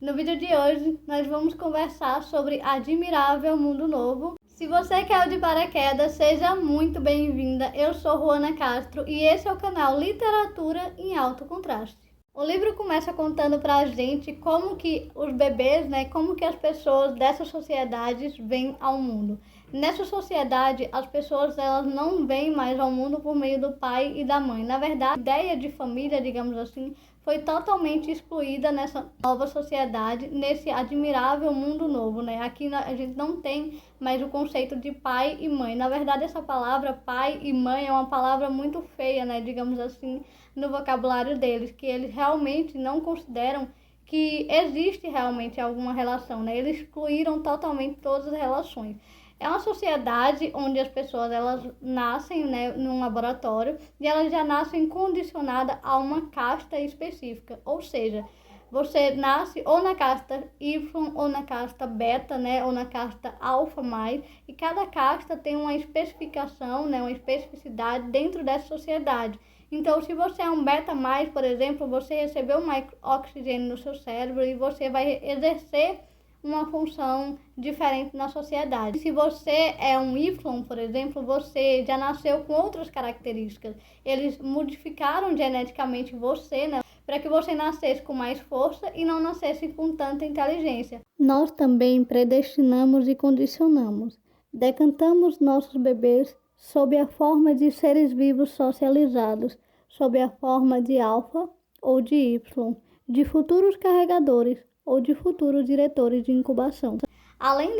No vídeo de hoje, nós vamos conversar sobre Admirável Mundo Novo. Se você caiu de paraquedas, seja muito bem-vinda. Eu sou Ruana Castro e esse é o canal Literatura em Alto Contraste. O livro começa contando pra gente como que os bebês, como que as pessoas dessas sociedades vêm ao mundo. Nessa sociedade, as pessoas elas não vêm mais ao mundo por meio do pai e da mãe. Na verdade, a ideia de família, digamos assim, foi totalmente excluída nessa nova sociedade, nesse admirável mundo novo, Aqui a gente não tem mais o conceito de pai e mãe. Na verdade, essa palavra pai e mãe é uma palavra muito feia, digamos assim, no vocabulário deles, que eles realmente não consideram que existe realmente alguma relação, Eles excluíram totalmente todas as relações. É uma sociedade onde as pessoas elas nascem, num laboratório e elas já nascem condicionadas a uma casta específica, ou seja, você nasce ou na casta Y ou na casta beta, ou na casta alfa mais, e cada casta tem uma especificação, uma especificidade dentro dessa sociedade. Então, se você é um beta mais, por exemplo, você recebeu mais oxigênio no seu cérebro e você vai exercer uma função diferente na sociedade. Se você é um Y, por exemplo, você já nasceu com outras características. Eles modificaram geneticamente você, para que você nascesse com mais força e não nascesse com tanta inteligência. Nós também predestinamos e condicionamos. Decantamos nossos bebês sob a forma de seres vivos socializados, sob a forma de alfa ou de Y, de futuros carregadores ou de futuros diretores de incubação. Além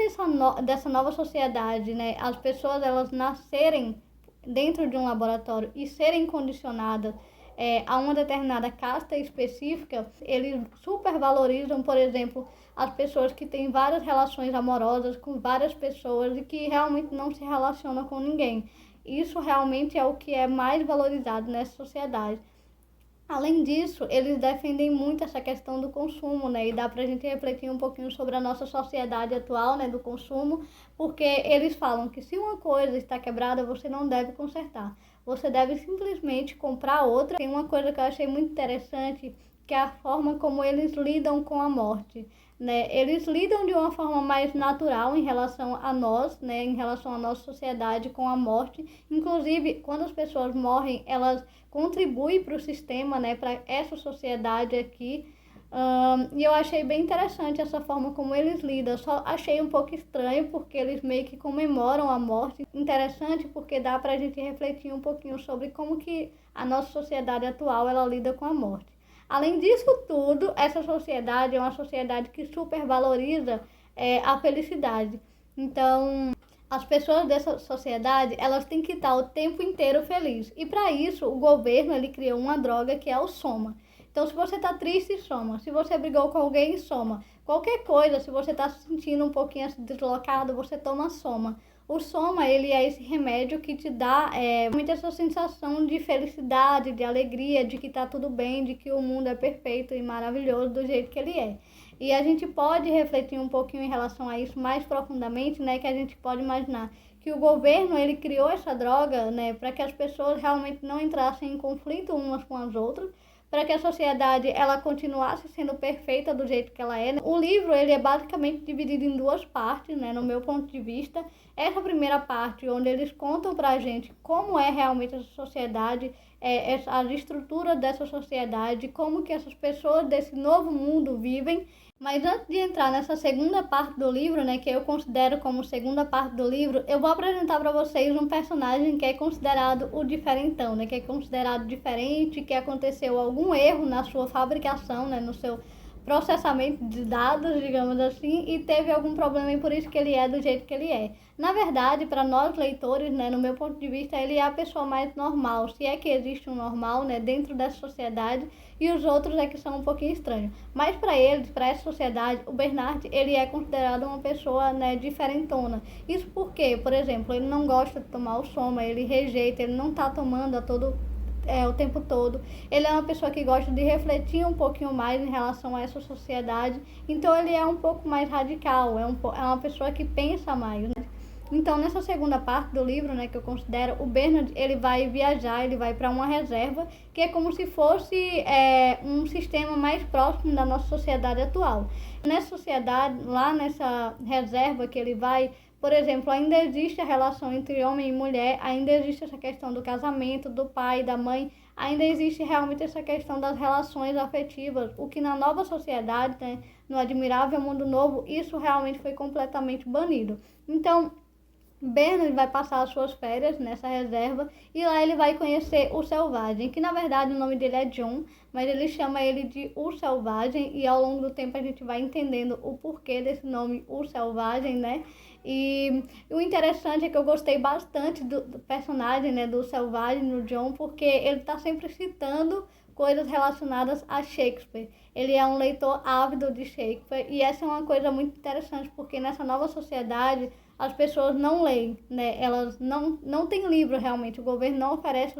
dessa nova sociedade, as pessoas elas nascerem dentro de um laboratório e serem condicionadas a uma determinada casta específica, eles supervalorizam, por exemplo, as pessoas que têm várias relações amorosas com várias pessoas e que realmente não se relacionam com ninguém. Isso realmente é o que é mais valorizado nessa sociedade. Além disso, eles defendem muito essa questão do consumo, E dá pra gente refletir um pouquinho sobre a nossa sociedade atual, do consumo, porque eles falam que se uma coisa está quebrada, você não deve consertar. Você deve simplesmente comprar outra. Tem uma coisa que eu achei muito interessante, que é a forma como eles lidam com a morte, Eles lidam de uma forma mais natural em relação a nós, em relação à nossa sociedade com a morte. Inclusive, quando as pessoas morrem, elas contribuem para o sistema, para essa sociedade aqui. E eu achei bem interessante essa forma como eles lidam. Só achei um pouco estranho porque eles meio que comemoram a morte. Interessante porque dá para a gente refletir um pouquinho sobre como que a nossa sociedade atual ela lida com a morte. Além disso tudo, essa sociedade é uma sociedade que supervaloriza a felicidade. Então, as pessoas dessa sociedade, elas têm que estar o tempo inteiro felizes. E para isso, o governo ele criou uma droga que é o Soma. Então, se você está triste, soma. Se você brigou com alguém, soma. Qualquer coisa, se você está se sentindo um pouquinho deslocado, você toma Soma. O Soma, ele é esse remédio que te dá muita essa sensação de felicidade, de alegria, de que está tudo bem, de que o mundo é perfeito e maravilhoso do jeito que ele é. E a gente pode refletir um pouquinho em relação a isso mais profundamente, que a gente pode imaginar que o governo ele criou essa droga, para que as pessoas realmente não entrassem em conflito umas com as outras, para que a sociedade ela continuasse sendo perfeita do jeito que ela é. O livro ele é basicamente dividido em duas partes, no meu ponto de vista. Essa primeira parte, onde eles contam para a gente como é realmente essa sociedade, as estruturas dessa sociedade, como que essas pessoas desse novo mundo vivem. Mas antes de entrar nessa segunda parte do livro, que eu considero como segunda parte do livro, eu vou apresentar para vocês um personagem que é considerado o diferentão, que é considerado diferente, que aconteceu algum erro na sua fabricação, no seu processamento de dados, digamos assim, e teve algum problema e por isso que ele é do jeito que ele é. Na verdade, para nós leitores, no meu ponto de vista, ele é a pessoa mais normal, se é que existe um normal, dentro dessa sociedade, e os outros é que são um pouquinho estranhos. Mas para eles, para essa sociedade, o Bernard, ele é considerado uma pessoa, diferentona. Isso porque, por exemplo, ele não gosta de tomar o Soma, ele rejeita, ele não está tomando o tempo todo. Ele é uma pessoa que gosta de refletir um pouquinho mais em relação a essa sociedade. Então ele é um pouco mais radical, é uma pessoa que pensa mais, Então, nessa segunda parte do livro, né, que eu considero, o Bernard, ele vai viajar, ele vai para uma reserva, que é como se fosse um sistema mais próximo da nossa sociedade atual. Nessa sociedade, lá nessa reserva que ele vai, por exemplo, ainda existe a relação entre homem e mulher, ainda existe essa questão do casamento, do pai, da mãe, ainda existe realmente essa questão das relações afetivas, o que na nova sociedade, né, no Admirável Mundo Novo, isso realmente foi completamente banido. Então, Bernard vai passar as suas férias nessa reserva e lá ele vai conhecer o Selvagem, que na verdade o nome dele é John, mas ele chama ele de O Selvagem e ao longo do tempo a gente vai entendendo o porquê desse nome, O Selvagem, né? E o interessante é que eu gostei bastante do personagem, né, do Selvagem, do John, porque ele está sempre citando coisas relacionadas a Shakespeare. Ele é um leitor ávido de Shakespeare e essa é uma coisa muito interessante porque nessa nova sociedade as pessoas não leem, né? Elas não têm livro realmente, o governo não oferece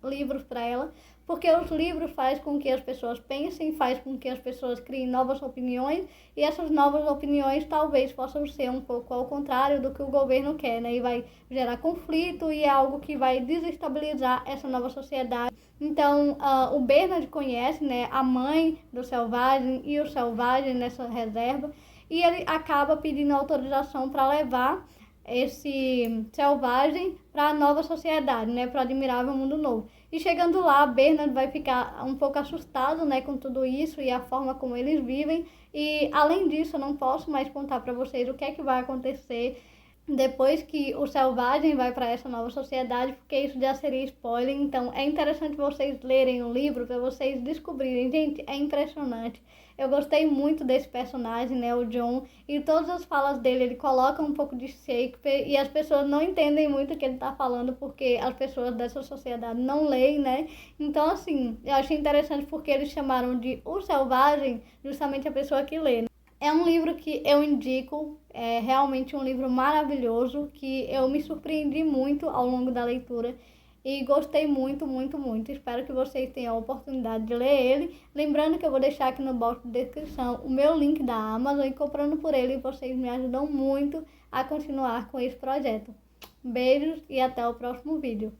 livros para elas, porque os livros fazem com que as pessoas pensem, faz com que as pessoas criem novas opiniões e essas novas opiniões talvez possam ser um pouco ao contrário do que o governo quer, né? E vai gerar conflito e é algo que vai desestabilizar essa nova sociedade. Então, o Bernard conhece, né, a mãe do Selvagem e o Selvagem nessa reserva e ele acaba pedindo autorização para levar esse Selvagem para a nova sociedade, né, para o Admirável Mundo Novo. E chegando lá, Bernard vai ficar um pouco assustado, né, com tudo isso e a forma como eles vivem. E além disso, eu não posso mais contar para vocês o que é que vai acontecer depois que o Selvagem vai para essa nova sociedade, porque isso já seria spoiler. Então é interessante vocês lerem o livro para vocês descobrirem. Gente, é impressionante. Eu gostei muito desse personagem, né, o John, e todas as falas dele, ele coloca um pouco de Shakespeare e as pessoas não entendem muito o que ele está falando porque as pessoas dessa sociedade não leem, né? Então, assim, eu achei interessante porque eles chamaram de O Selvagem justamente a pessoa que lê. É um livro que eu indico, é realmente um livro maravilhoso, que eu me surpreendi muito ao longo da leitura e gostei muito, muito, muito. Espero que vocês tenham a oportunidade de ler ele. Lembrando que eu vou deixar aqui no box de descrição o meu link da Amazon e comprando por ele vocês me ajudam muito a continuar com esse projeto. Beijos e até o próximo vídeo.